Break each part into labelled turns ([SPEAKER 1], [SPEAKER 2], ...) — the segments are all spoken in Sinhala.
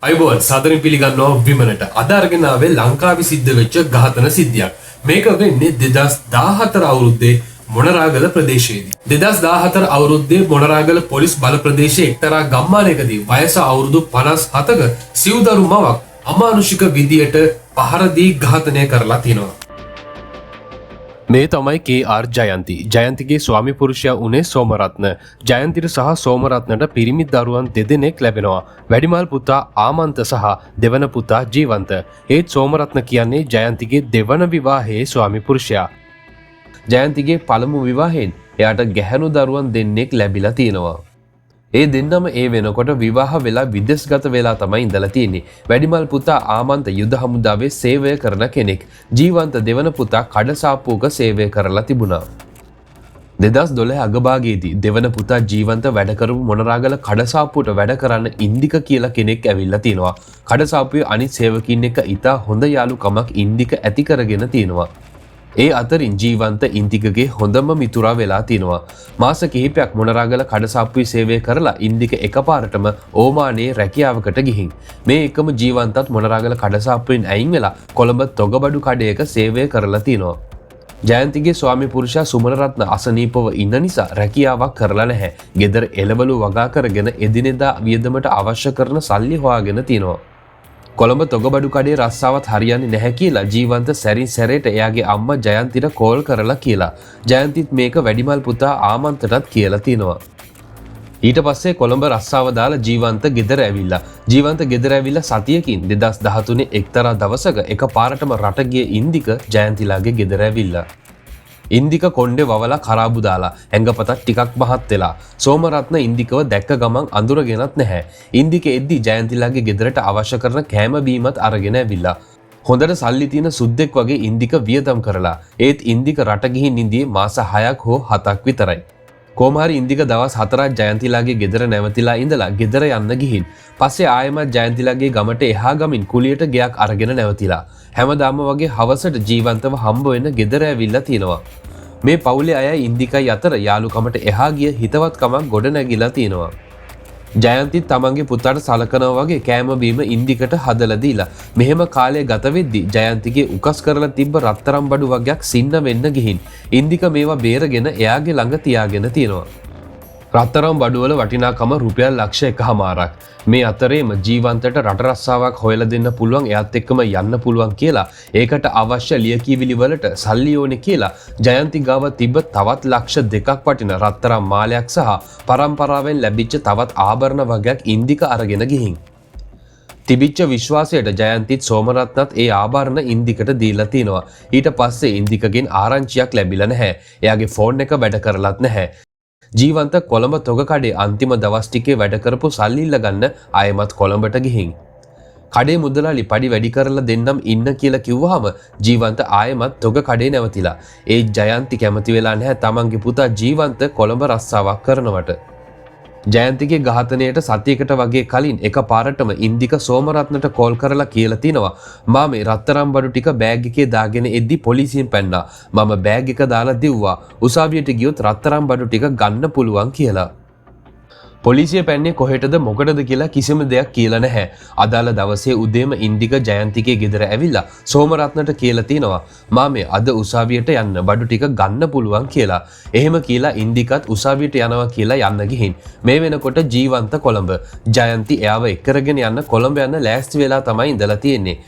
[SPEAKER 1] අයිබෝන් සාදරයෙන් පිළිගන්නවා විමනට. අද අරගෙන ආවේ ලංකාවේ සිද්ධ වෙච්ච ඝාතන සිද්ධියක්. මේක වෙන්නේ 2014 අවුරුද්දේ මොනරාගල ප්‍රදේශයේදී. 2014 අවුරුද්දේ මොනරාගල පොලිස් බල ප්‍රදේශයේ එක්තරා ගම්මානයකදී වයස අවුරුදු 57ක සිව්දරු මවක් අමානුෂික විදියට පහර දී ඝාතනය කරලා තිනවා. මේ තමයි KR ජයන්ති. ජයන්තිගේ ස්වාමි පුරුෂයා උනේ සෝමරත්න. ජයන්තිට සහ සෝමරත්නට පිරිමි දරුවන් දෙදෙනෙක් ලැබෙනවා. වැඩිමල් පුතා ආමන්ත සහ දෙවන පුතා ජීවන්ත. ඒත් සෝමරත්න කියන්නේ ජයන්තිගේ දෙවන විවාහයේ ස්වාමි පුරුෂයා. ජයන්තිගේ පළමු විවාහයෙන් එයාට ගැහැණු දරුවන් දෙන්නෙක් ලැබිලා තියෙනවා. ඒ දෙන්නම ඒ වෙනකොට විවාහ වෙලා විදේශගත වෙලා තමයි ඉඳලා තියෙන්නේ. වැඩිමල් පුතා ආමන්ත යුද හමුදාවේ සේවය කරන කෙනෙක්. ජීවන්ත දෙවන පුතා කඩසාප්පුවක සේවය කරලා තිබුණා. 2012 අගභාගයේදී දෙවන පුතා ජීවන්ත වැඩ කරපු මොනරාගල කඩසාප්පුවට වැඩ කරන්න ඉන්දික කියලා කෙනෙක් ඇවිල්ලා තියෙනවා. කඩසාප්පුවේ අනිත් සේවකින් එක්ක ඉතා හොඳ යාළුකමක් ඉන්දික ඇති කරගෙන තියෙනවා. ඒ අතරින් ජීවන්ත ඉන්දිකගේ හොඳම මිතුරා වෙලා තිනවා. මාස කිහිපයක් මොනරාගල කඩසාප්පුවේ සේවය කරලා ඉන්දික එකපාරටම ඕමානයේ රැකියාවකට ගිහින්. මේ එකම ජීවන්තත් මොනරාගල කඩසාප්පුවෙන් අයින් වෙලා කොළඹ තොගබඩු කඩයක සේවය කරලා තිනවා. ජයන්තිගේ ස්වාමි පුරුෂයා සුමනරත්න අසනීපව ඉන්න නිසා රැකියාවක් කරලා නැහැ. ගෙදර එළවලු වගා කරගෙන එදිනෙදා වියදමට අවශ්‍ය කරන සල්ලි හොයාගෙන තිනවා. කොළඹ තොගබඩු කඩේ රස්සාවත් හරියන්නේ නැහැ කියලා ජීවන්ත සැරින් සැරේට එයාගේ අම්මා ජයන්තිට කෝල් කරලා කියලා. ජයන්තිත් මේක වැඩිමල් පුතා ආමන්තටත් කියලා තිනවා. ඊට පස්සේ කොළඹ රස්සාව දාලා ජීවන්ත ගෙදර ඇවිල්ලා. ජීවන්ත ගෙදර ඇවිල්ලා සතියකින් 2013 එක්තරා දවසක එකපාරටම රට ගිය ඉන්දික ජයන්තිලාගේ ගෙදර ඇවිල්ලා. ඉන්දික කොණ්ඩේ වවලා කරාබු දාලා ඇඟපතත් ටිකක් මහත් වෙලා. සෝමරත්න ඉන්දිකව දැක්ක ගමන් අඳුරගෙනත් නැහැ. ඉන්දික එද්දි ජයන්තිලාගේ ගෙදරට අවශ්‍ය කරන කෑම බීමත් අරගෙන ඇවිල්ලා. හොඳට සල්ලි තියෙන සුද්දෙක් වගේ ඉන්දික වියදම් කරලා. ඒත් ඉන්දික රට ගිහින් ඉඳියේ මාස 6ක් හෝ 7ක් විතරයි. කොහොම හරි ඉන්දික දවස් 4ක් ජයන්තිලාගේ ගෙදර නැවතිලා ඉඳලා ගෙදර යන්න ගිහින් පස්සේ ආයෙමත් ජයන්තිලාගේ ගමට එහා ගමින් කුලියට ගයක් අරගෙන නැවතිලා. හැමදාම වගේ හවසට ජීවන්තව හම්බ වෙන ගෙදර ඇවිල්ලා තිනවා. මේ පවුලේ අය ඉන්දිකයි අතර යාළුකමට එහා ගිය හිතවත්කමක් ගොඩ නැගිලා තිනවා. ජයන්තිත් තමන්ගේ පුතාට සලකනවා වගේ කෑම බීම ඉන්දිකට හදලා දීලා. මෙහෙම කාලය ගත වෙද්දි ජයන්තිගේ උකස් කරලා තිබ්බ රත්තරන් බඩු වගේක් සින්න වෙන්න ගිහින් ඉන්දික මේවා බේරගෙන එයාගේ ළඟ තියාගෙන තිනවා. රත්තරන් බඩුවල වටිනාකම රුපියල් ලක්ෂ 1.5ක්. මේ අතරේම ජීවන්තට රට රස්සාවක් හොයලා දෙන්න පුළුවන් එයාත් එක්කම යන්න පුළුවන් කියලා ඒකට අවශ්‍ය ලියකියවිලි වලට සල්ලි ඕනේ කියලා ජයන්ති ගාව තිබ්බ තවත් ලක්ෂ 2ක් වටින රත්තරන් මාලයක් සහ පරම්පරාවෙන් ලැබිච්ච තවත් ආභරණ වගේක් ඉන්දික අරගෙන ගිහින්. තිබිච්ච විශ්වාසයට ජයන්තිත් සෝමරත්නත් ඒ ආභරණ ඉන්දිකට දීලා තිනවා. ඊට පස්සේ ඉන්දිකගෙන් ආරංචියක් ලැබිලා නැහැ. එයාගේ ෆෝන් එක වැඩ කරලත් නැහැ. ජීවන්ත කොළඹ තොග කඩේ අන්තිම දවස් ටිකේ වැඩ කරපු සල්ලි ඉල්ල ගන්න ආයෙමත් කොළඹට ගිහින්. කඩේ මුදලාලි පඩි වැඩි කරලා දෙන්නම් ඉන්න කියලා කිව්වහම ජීවන්ත ආයෙමත් තොග කඩේ නැවතිලා. ඒ ජයන්ති කැමති වෙලා නැහැ තමන්ගේ පුතා ජීවන්ත කොළඹ රස්සාවක් කරනවට. ජයන්තිගේ ඝාතනයට සතියකට වගේ කලින් එකපාරටම ඉන්දික සෝමරත්නට කෝල් කරලා කියලා තිනවා මම මේ රත්තරන් බඩු ටික බෑග් එකේ දාගෙන එද්දි පොලිසියෙන් පැන්නා. මම බෑග් එක දාලා දිව්වා. උසාවියට ගියොත් රත්තරන් බඩු ටික ගන්න පුළුවන් කියලා. පොලිසිය පැන්නේ කොහෙටද මොකටද කියලා කිසිම දෙයක් කියලා නැහැ. අදාළ දවසේ උදේම ඉන්දික ජයන්තිගේ ගෙදර ඇවිල්ලා සෝමරත්නට කියලා තිනවා මම අද උසාවියට යන්න බඩු ටික ගන්න පුළුවන් කියලා. එහෙම කියලා ඉන්දිකත් උසාවියට යනවා කියලා යන්න ගිහින් මේ වෙනකොට ජීවන්ත කොළඹ. ජයන්ති එයාව එක්කරගෙන යන්න කොළඹ යන්න ලෑස්ති වෙලා තමයි ඉඳලා තියෙන්නේ.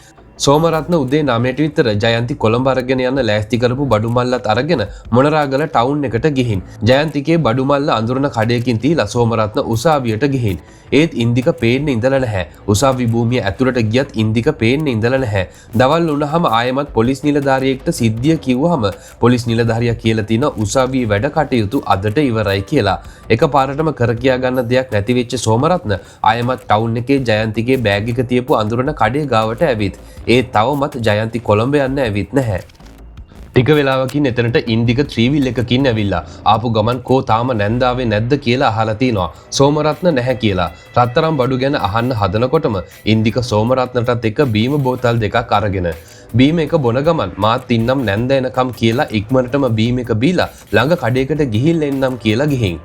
[SPEAKER 1] සෝමරත්න උදේ 9ට විතර ජයන්ති කොළඹ අරගෙන යන්න ලෑස්ති කරපු බඩු මල්ලත් අරගෙන මොනරාගල ටවුන් එකට ගිහින් ජයන්තිගේ බඩු මල්ල අඳුරන කඩයකින් තියලා සෝමරත්න උසාවියට ගිහින්. ඒත් ඉන්දික පේන්න ඉඳලා නැහැ. උසාවි භූමිය ඇතුළට ගියත් ඉන්දික පේන්න ඉඳලා නැහැ. දවල් වුණාම ආයෙමත් පොලිස් නිලධාරියෙක්ට සිද්ධිය කිව්වහම පොලිස් නිලධාරියා කියලා තිනවා උසාවියේ වැඩ කටයුතු අදට ඉවරයි කියලා. එකපාරටම කර කියා ගන්න දෙයක් නැති වෙච්ච සෝමරත්න ආයෙමත් ටවුන් එකේ ජයන්තිගේ බෑග් එක තියපු අඳුරන කඩේ ගාවට ඇවිත් ඒ තවමත් ජයන්ති කොළඹ යන්න ඇවිත් නැහැ. ටික වෙලාවකින් එතනට ඉන්දික ත්‍රීවිල් එකකින් ඇවිල්ලා ආපු ගමන් කෝ තාම නැන්දාවේ නැද්ද කියලා අහලා තිනවා. සෝමරත්න නැහැ කියලා. රත්තරන් බඩු ගැන අහන්න හදනකොටම ඉන්දික සෝමරත්නටත් එක්ක බීම බෝතල් දෙකක් අරගෙන බීම එක බොන ගමන් මාත් ඉන්නම් නැන්ද එනකම් කියලා ඉක්මනටම බීම එක බීලා ළඟ කඩේකට ගිහිල්ලා එන්නම් කියලා ගිහින්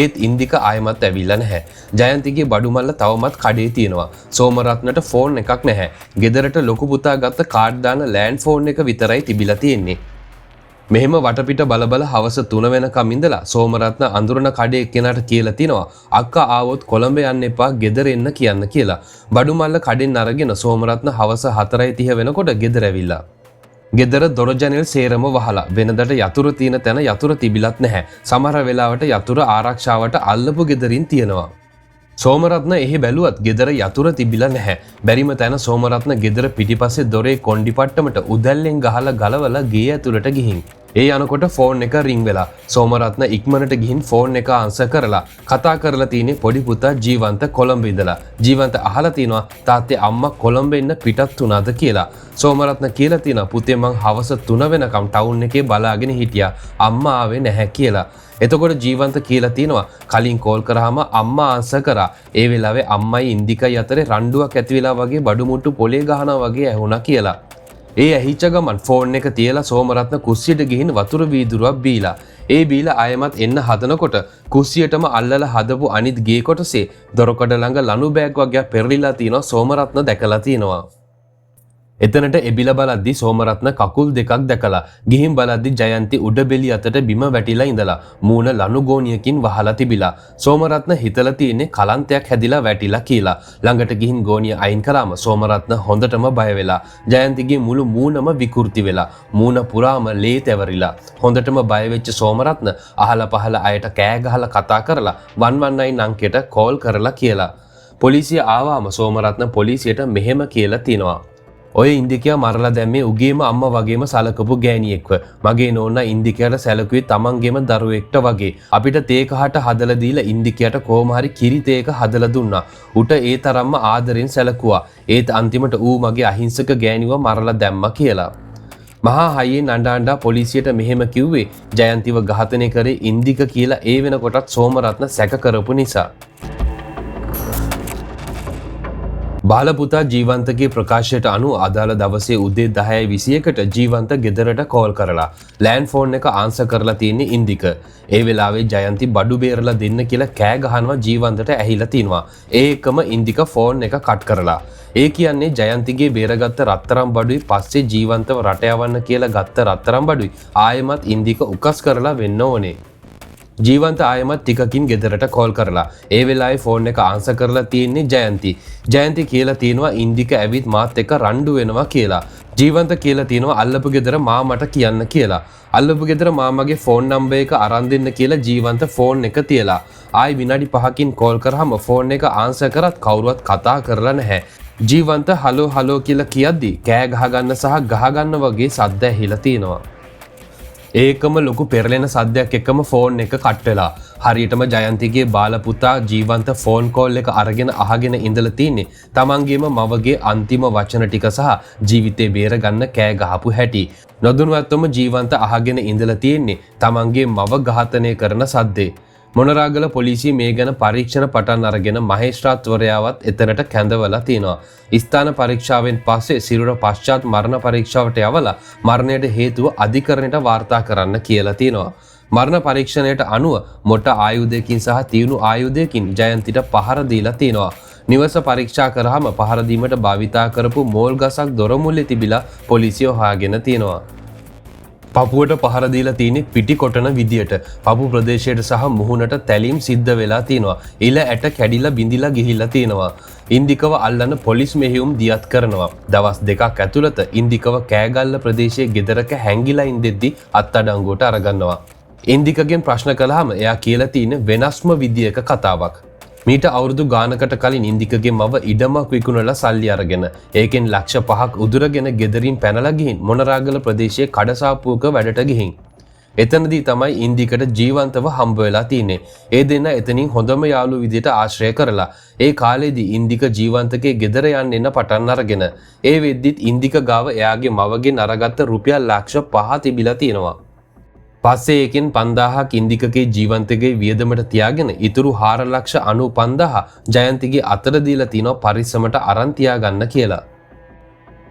[SPEAKER 2] ඒත් ඉන්දික ආයමත් ඇවිල්ලා නැහැ. ජයන්තිගේ බඩුමල්ල තවමත් කඩේ තියෙනවා. සෝමරත්නට ෆෝන් එකක් නැහැ. ගෙදරට ලොකු පුතා ගත්ත කාඩ් දාන ලෑන්ඩ් ෆෝන් එක විතරයි තිබිලා තියෙන්නේ. මෙහෙම වටපිට බලබල හවස 3 වෙනකම් ඉඳලා සෝමරත්න අඳුරන කඩේ කෙනාට කියලා තිනවා අක්කා ආවොත් කොළඹ යන්න එපා ගෙදර එන්න කියන්න කියලා. බඩුමල්ල කඩෙන් අරගෙන සෝමරත්න හවස 4:30 වෙනකොට ගෙදර ඇවිල්ලා. ගෙදර දොර ජනෙල් සේරම වහලා වෙනදට යතුරු තියෙන තැන යතුරු තිබිලත් නැහැ. සමහර වෙලාවට යතුරු ආරක්ෂාවට අල්ලපු ගෙදරින් තියෙනවා. සෝමරත්න එහි බැලුවත් ගෙදර යතුරු තිබිලා නැහැ. බැරිම තැන සෝමරත්න ගෙදර පිටිපස්සේ දොරේ කොණ්ඩිපට්ටමට උදැල්ලෙන් ගහලා ගලවලා ගේ ඇතුළට ගිහින්. ඒ යනකොට ෆෝන් එක රින් වෙලා. සෝමරත්න ඉක්මනට ගිහින් ෆෝන් එක ආන්සර් කරලා කතා කරලා තියෙන්නේ පොඩි පුතා ජීවන්ත කොළඹ ඉඳලා. ජීවන්ත අහලා තිනවා තාත්තේ අම්මා කොළඹ එන්න පිටත් වුණාද කියලා. සෝමරත්න කියලා තිනවා පුතේ මං හවස 3 වෙනකම් ටවුන් එකේ බලාගෙන හිටියා. අම්මා ආවේ නැහැ කියලා. එතකොට ජීවන්ත කියලා තිනවා කලින් කෝල් කරාම අම්මා ආන්සර් කරා. ඒ වෙලාවේ අම්මයි ඉන්දිකයි අතරේ රණ්ඩුවක් ඇති වෙලා වගේ බඩුමුට්ටු පොලේ ගහනවා වගේ ඇහුණා කියලා. ඒ ඇහිච්ච ගමන් ෆෝන් එක තියලා සෝමරත්න කුස්සියට ගිහින් වතුර වීදුරුවක් බීලා. ඒ බීලා ආයමත් එන්න හදනකොට කුස්සියටම අල්ලලා හදපු අනිත් ගේ කොටසේ දොරකඩ ළඟ ලනු බෑග් වගේ පෙරලිලා තිනවා සෝමරත්න දැකලා තිනවා. එතනට එබිල බලද්දි සෝමරත්න කකුල් දෙකක් දැකලා ගිහින් බලද්දි ජයන්ති උඩ බෙලි අතට බිම වැටිලා ඉඳලා මූණ ලනු ගෝණියකින් වහලා තිබිලා. සෝමරත්න හිතලා තියෙන්නේ කලන්තයක් හැදිලා වැටිලා කියලා. ළඟට ගිහින් ගෝණිය අයින් කරාම සෝමරත්න හොඳටම බය වෙලා. ජයන්තිගේ මුළු මූණම විකෘති වෙලා. මූණ පුරාම ලේ තැවරිලා. හොඳටම බය වෙච්ච සෝමරත්න අහලා පහලා අයට කෑ ගහලා කතා කරලා 119 අංකයට කෝල් කරලා කියලා. පොලිසිය ආවම සෝමරත්න පොලිසියට මෙහෙම කියලා තිනවා. ඔය ඉන්දිකයා මරලා දැම්මේ උගේම අම්මා වගේම සලකපු ගෑණියෙක්ව. මගේ නෝනා ඉන්දිකයාට සැලකුවේ තමන්ගේම දරුවෙක්ට වගේ. අපිට තේ කහට හදලා දීලා ඉන්දිකයාට කොහොම හරි කිරි තේක හදලා දුන්නා. උට ඒ තරම්ම ආදරෙන් සැලකුවා. ඒත් අන්තිමට ඌ මගේ අහිංසක ගෑණිව මරලා දැම්මා කියලා. මහා හයියෙන් අඬ පොලිසියට මෙහෙම කිව්වේ ජයන්තිව ඝාතනය කරේ ඉන්දික කියලා ඒ වෙනකොටත් සෝමරත්න සැක කරපු නිසා. බාලපුතා ජීවන්තගේ ප්‍රකාශයට අනුව අදාළ දවසේ උදේ 10:21ට ජීවන්ත ගෙදරට කෝල් කරලා ලෑන්ඩ් ෆෝන් එක ආන්සර් කරලා තියෙන්නේ ඉන්දික. ඒ වෙලාවේ ජයන්ති බඩු බේරලා දෙන්න කියලා කෑ ගහනවා ජීවන්තට ඇහිලා තිනවා. ඒ එකම ඉන්දික ෆෝන් එක කට් කරලා. ඒ කියන්නේ ජයන්තිගේ බේරගත්ත රත්තරන් බඩුයි පස්සේ ජීවන්තව රට යවන්න කියලා ගත්ත රත්තරන් බඩුයි ආයෙමත් ඉන්දික උකස් කරලා වෙන්න ඕනේ. ජීවන්ත ආයමත් ටිකකින් ගෙදරට කෝල් කරලා ඒ වෙලාවේ ෆෝන් එක ආන්සර් කරලා තියෙන්නේ ජයන්ති. ජයන්ති කියලා තියෙනවා ඉන්දික ඇවිත් මාත් එක්ක රණ්ඩු වෙනවා කියලා. ජීවන්ත කියලා තියෙනවා අල්ලපු ගෙදර මාමට කියන්න කියලා. අල්ලපු ගෙදර මාමගේ ෆෝන් නම්බර් එක අරන් දෙන්න කියලා ජීවන්ත ෆෝන් එක තියලා. ආයි විනාඩි 5කින් කෝල් කරාම ෆෝන් එක ආන්සර් කරත් කවුරුවත් කතා කරලා නැහැ. ජීවන්ත හලෝ හලෝ කියලා කියද්දි කෑ ගහගන්න සහ ගහගන්න වගේ සද්ද ඇහිලා තියෙනවා. ඒකම ලොකු පෙරලෙන සද්දයක් එක්කම ෆෝන් එක කට් වෙලා. හරියටම ජයන්තිගේ බාලපුතා ජීවන්ත ෆෝන් කෝල් එක අරගෙන අහගෙන ඉඳලා තින්නේ තමන්ගේම මවගේ අන්තිම වචන ටික සහ ජීවිතේ බේරගන්න කෑ ගහපු හැටි. නොදැනුවත්වම ජීවන්ත අහගෙන ඉඳලා තින්නේ තමන්ගේ මව ඝාතනය කරන සද්දේ. මොනරාගල පොලිසිය මේ ගැන පරීක්ෂණ පටන් අරගෙන මහේස්ත්‍රාත්වරයාවත් එතනට කැඳවලා තිනවා. ස්ථාන පරීක්ෂාවෙන් පස්සේ සිරුර පශ්චාත් මරණ පරීක්ෂාවට යවලා මරණයට හේතුව අධිකරණයට වාර්තා කරන්න කියලා තිනවා. මරණ පරීක්ෂණයට අනුව මොට ආයුධයකින් සහ තියුණු ආයුධයකින් ජයන්තිට පහර දීලා තිනවා. නිවස පරීක්ෂා කරාම පහර දීමට භාවිතා කරපු මෝල් ගසක් දොර මුලේ තිබිලා පොලිසිය හොයාගෙන තිනවා. පපුවට පහර දීලා තියෙන්නේ පිටි කොටන විදියට. පපු ප්‍රදේශයට සහ මුහුණට තැලීම් සිද්ධ වෙලා තියෙනවා. ඉල ඇට කැඩිලා බිඳිලා ගිහිල්ලා තියෙනවා. ඉන්දිකව අල්ලන පොලිස් මෙහෙයුම් දියත් කරනවා. දවස් 2ක් ඇතුළත ඉන්දිකව කෑගල්ල ප්‍රදේශයේ ගෙදරක හැංගිලා ඉඳෙද්දි අත්අඩංගුවට අරගන්නවා. ඉන්දිකගෙන් ප්‍රශ්න කළාම එයා කියලා තියෙන වෙනස්ම විදියක කතාවක්. මීට අවුරුදු ගානකට කලින් ඉන්දිකගේ මව ඉඩමක් විකුණලා සල්ලි අරගෙන ඒකෙන් ලක්ෂ 5ක් උදුරගෙන ගෙදරින් පැනලා ගිහින් මොනරාගල ප්‍රදේශයේ කඩසාප්පුවක වැඩට ගිහින් එතනදී තමයි ඉන්දිකට ජීවන්තව හම්බ වෙලා තින්නේ. ඒ දෙන්න එතනින් හොඳම යාළුවෝ විදියට ආශ්‍රය කරලා ඒ කාලේදී ඉන්දික ජීවන්තගේ ගෙදර යන්න එන්න පටන් අරගෙන ඒ වෙද්දිත් ඉන්දික ගාව එයාගේ මවගෙන් අරගත්ත රුපියල් ලක්ෂ 5 තිබිලා තියෙනවා. පස්සේ ඒකෙන් 5000ක් ඉන්දිකගේ ජීවන්තගේ වියදමට තියාගෙන ඉතුරු 4,95,000 ජයන්තිගේ අතට දීලා තිනවා පරිස්සමට අරන් තියාගන්න කියලා.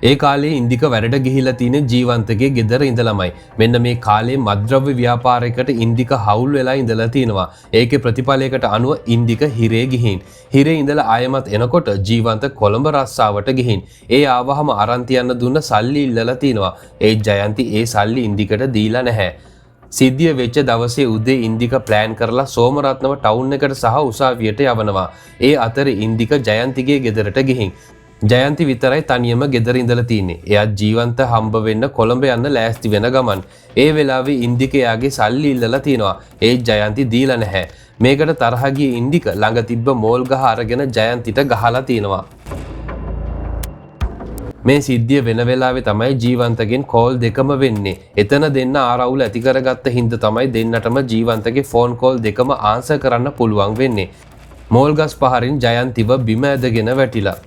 [SPEAKER 2] ඒ කාලේ ඉන්දික වැඩට ගිහිලා තියෙන ජීවන්තගේ ගෙදර ඉඳලමයි. මෙන්න මේ කාලේ මද්ද්‍රව්‍ය ව්‍යාපාරයකට ඉන්දික හවුල් වෙලා ඉඳලා තිනවා. ඒකේ ප්‍රතිඵලයකට අනුව ඉන්දික හිරේ ගිහින්. හිරේ ඉඳලා ආයමත් එනකොට ජීවන්ත කොළඹ රස්සාවට ගිහින්. ඒ ආවහම අරන් තියන්න දුන්න සල්ලි ඉල්ලලා තිනවා. ඒ ජයන්ති ඒ සල්ලි ඉන්දිකට දීලා නැහැ. සිද්ධිය වෙච්ච දවසේ උදේ ඉන්දික ප්ලෑන් කරලා සෝමරත්නව ටවුන් එකට සහ උසාවියට යවනවා. ඒ අතරේ ඉන්දික ජයන්තිගේ ගෙදරට ගිහින්. ජයන්ති විතරයි තනියම ගෙදර ඉඳලා තින්නේ. එයා ජීවන්ත හම්බ වෙන්න කොළඹ යන්න ලෑස්ති වෙන ගමන් ඒ වෙලාවේ ඉන්දික එයාගේ සල්ලි ඉල්ලලා තිනවා. ඒ ජයන්ති දීලා නැහැ. මේකට තරහ ගිය ඉන්දික ළඟ තිබ්බ මෝල් ගහ අරගෙන ජයන්තිට ගහලා තිනවා. මේ සිද්ධිය වෙන වෙලාවේ තමයි ජීවන්තගෙන් කෝල් දෙකම වෙන්නේ. එතන දෙන්න ආරවුල ඇති කරගත්ත හින්දා තමයි දෙන්නටම ජීවන්තගේ ෆෝන් කෝල් දෙකම ආන්සර් කරන්න පුළුවන් වෙන්නේ. මෝල් ගස් පහරින් ජයන්තිව බිම ඇදගෙන වැටිලා.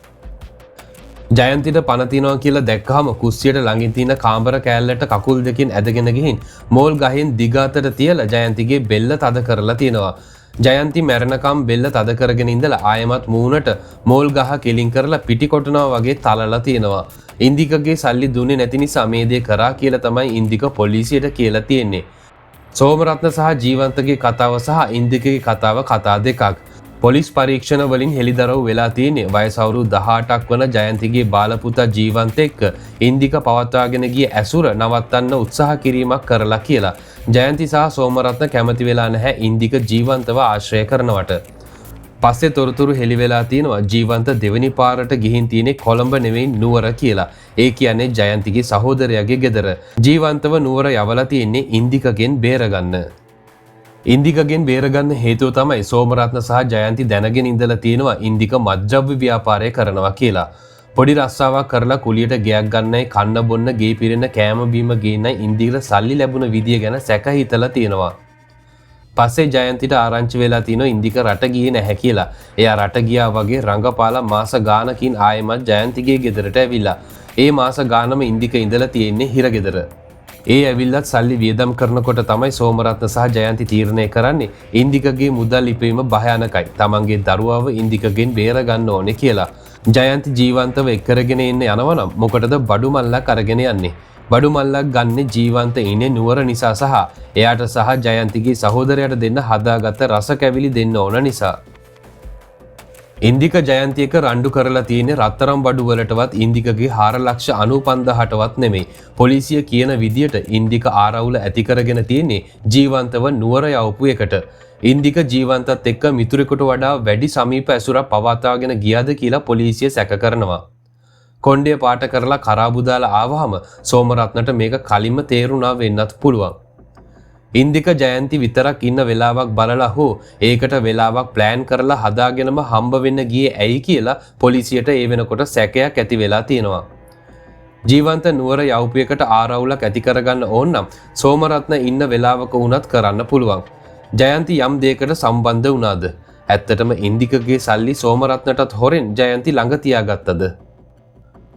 [SPEAKER 2] ජයන්තිට පණ තියනවා කියලා දැක්කහම කුස්සියට ළඟින් තියෙන කාමර කෑල්ලට කකුල් දෙකින් ඇදගෙන ගිහින් මෝල් ගහෙන් දිගාතට තියලා ජයන්තිගේ බෙල්ල තද කරලා තිනවා. ජයන්ති මැරෙනකම් බෙල්ල තද කරගෙන ඉඳලා ආයමත් මූණට මෝල් ගහ කෙලින් කරලා පිටි කොටනවා වගේ තලලා තිනවා. ඉන්දිකගේ සල්ලි දුන්නේ නැති නිසා මේ දේ කරා කියලා තමයි ඉන්දික පොලිසියට කියලා තියෙන්නේ. සෝමරත්න සහ ජීවන්තගේ කතාව සහ ඉන්දිකගේ කතාව කතා දෙකක්. පොලිස් පරීක්ෂණ වලින් හෙළිදරව් වෙලා තියෙන්නේ වයස අවුරුදු 18ක් වන ජයන්තිගේ බාලපුතා ජීවන්ත එක්ක ඉන්දික පවත්වාගෙන ගිය ඇසුර නවත්තන්න උත්සාහ කිරීමක් කරලා කියලා. ජයන්ති සහ සෝමරත්න කැමති වෙලා නැහැ ඉන්දික ජීවන්තව ආශ්‍රය කරනවට. පස්සේ තොරතුරු හෙළි වෙලා තියෙනවා ජීවන්ත දෙවෙනි පාරට ගිහින් තියෙන්නේ කොළඹ නෙවෙයි නුවර කියලා. ඒ කියන්නේ ජයන්තිගේ සහෝදරයාගේ ගෙදර. ජීවන්තව නුවර යවලා තියෙන්නේ ඉන්දිකගෙන් බේරගන්න. ඉන්දිකගෙන් බේරගන්න හේතුව තමයි සෝමරත්න සහ ජයන්ති දැනගෙන ඉඳලා තියෙනවා ඉන්දික මත්ද්‍රව්‍ය ව්‍යාපාරය කරනවා කියලා. පොඩි රස්සාවක් කරලා කුලියට ගයක් ගන්නයි කන්න බොන්න ගේ පිරෙන කෑම බීම ගේන්නයි ඉන්දිකට සල්ලි ලැබුණ විදිය ගැන සැක හිතලා තියෙනවා. පස්සේ ජයන්තිට ආරංචි වෙලා තියෙනවා ඉන්දික රට ගියේ නැහැ කියලා. එයා රට ගියා වගේ රංගපාලා මාස ගානකින් ආයෙමත් ජයන්තිගේ ගෙදරට ඇවිල්ලා. ඒ මාස ගානම ඉන්දික ඉඳලා තියෙන්නේ හිරගෙදර. ඒ ඇවිල්ලත් සල්ලි වියදම් කරනකොට තමයි සෝමරත්න සහ ජයන්ති තීරණය කරන්නේ ඉන්දිකගේ මුදල් ඉපීම භයානකයි. තමන්ගේ දරුවව ඉන්දිකගෙන් බේර ගන්න ඕනේ කියලා. ජයන්ති ජීවන්තව එක්කරගෙන ඉන්න යනවනම් මොකටද බඩු මල්ලක් අරගෙන යන්නේ? බඩු මල්ලක් ගන්න ජීවන්ත ඉන්නේ නුවර නිසා සහ එයාට සහ ජයන්තිගේ සහෝදරයාට දෙන්න හදාගත්ත රස කැවිලි දෙන්න ඕන නිසා. ඉන්දික ජයන්තියක රණ්ඩු කරලා තියෙන රත්තරම් බඩු වලටවත් ඉන්දිකගේ 4,95,000ටවත් නෙමෙයි. පොලිසිය කියන විදියට ඉන්දික ආරවුල ඇති කරගෙන තියෙන්නේ ජීවන්තව නුවර යවපු එකට. ඉන්දික ජීවන්තත් එක්ක මිතුරෙකුට වඩා වැඩි සමීප ඇසුරක් පවත්වාගෙන ගියාද කියලා පොලිසිය සැක කරනවා. කොණ්ඩේ පාට කරලා කරාබු දාලා ආවහම සෝමරත්නට මේක කලින්ම තේරුණා වෙන්නත් පුළුවන්. ඉන්දික ජයන්ති විතරක් ඉන්න වෙලාවක් බලලා හෝ ඒකට වෙලාවක් ප්ලෑන් කරලා හදාගෙනම හම්බ වෙන්න ගියේ ඇයි කියලා පොලිසියට ඒ වෙනකොට සැකයක් ඇති වෙලා තියෙනවා. ජීවන්ත නුවර යවපු එකට ආරවුලක් ඇති කරගන්න ඕන නම් සෝමරත්න ඉන්න වෙලාවක වුණත් කරන්න පුළුවන්. ජයන්ති යම් දෙයකට සම්බන්ධ වුණාද? ඇත්තටම ඉන්දිකගේ සල්ලි සෝමරත්නටත් හොරෙන් ජයන්ති ළඟ තියාගත්තද?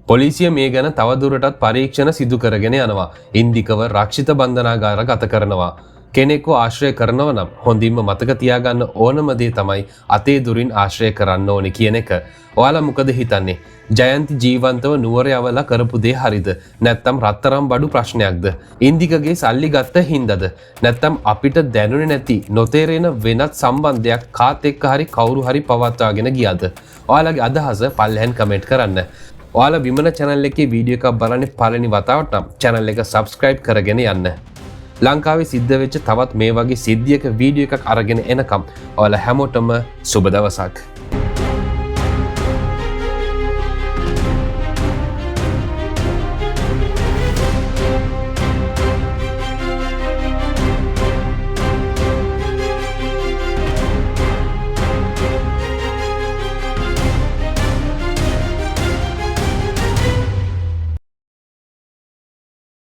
[SPEAKER 2] පොලිසිය මේ ගැන තවදුරටත් පරීක්ෂණ සිදු කරගෙන යනවා. ඉන්දිකව රක්ෂිත බන්ධනාගාර ගත කරනවා. කෙනෙක්ව ආශ්‍රය කරනව නම් හොඳින්ම මතක තියාගන්න ඕනම දේ තමයි අතේ දුරින් ආශ්‍රය කරන්න ඕනේ කියන එක. ඔයාලා මොකද හිතන්නේ? ජයන්ති ජීවන්තව නුවර යවලා කරපු දේ හරිද? නැත්නම් රත්තරම් බඩු ප්‍රශ්නයක්ද? ඉන්දිකගේ සල්ලි ගත්ත හින්දාද? නැත්නම් අපිට දැනුනේ නැති නොතේරෙන වෙනත් සම්බන්ධයක් කාත් එක්ක හරි කවුරු හරි පවත්වාගෙන ගියාද? ඔයාලගේ අදහස පල්ලෙහෙන් කමෙන්ට් කරන්න. ඔයාලා විමන channel එකේ වීඩියෝ එකක් බලන්නේ පළවෙනි වතාවට නම් channel එක subscribe කරගෙන යන්න. ලංකාවේ සිද්ධ වෙච්ච තවත් මේ වගේ සිද්ධියක වීඩියෝ එකක් අරගෙන එනකම් ඔයාලා හැමෝටම සුබ දවසක්.